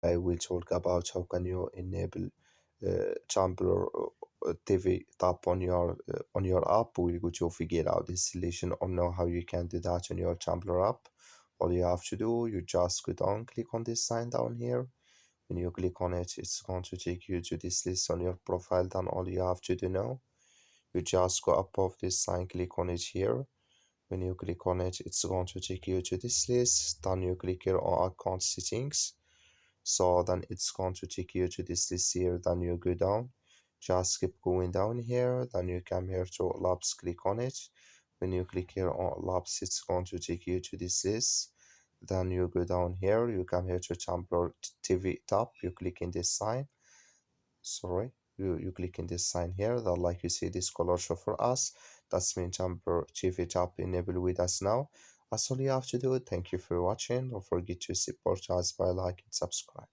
I will talk about how can you enable Tumblr TV tab on your app. We're going to figure out the installation or know how you can do that on your Tumblr app. All you have to do, you just go down, click on this sign down here. When you click on it, it's going to take you to this list on your profile. Then all you have to do now, you just go above this sign, click on it here. When you click on it, it's going to take you to this list. Then you click here on account settings. So then it's going to take you to this list here. Then you go down, just keep going down here. Then you come here to labs, click on it. When you click here on labs, it's going to take you to this list. Then you go down here, you come here to Tumblr TV tab, you click in this sign. Sorry, you click in this sign here. That like you see this color show for us. That's mean Tumblr TV tab enable with us now. That's all you have to do. Thank you for watching. Don't forget to support us by like and subscribe.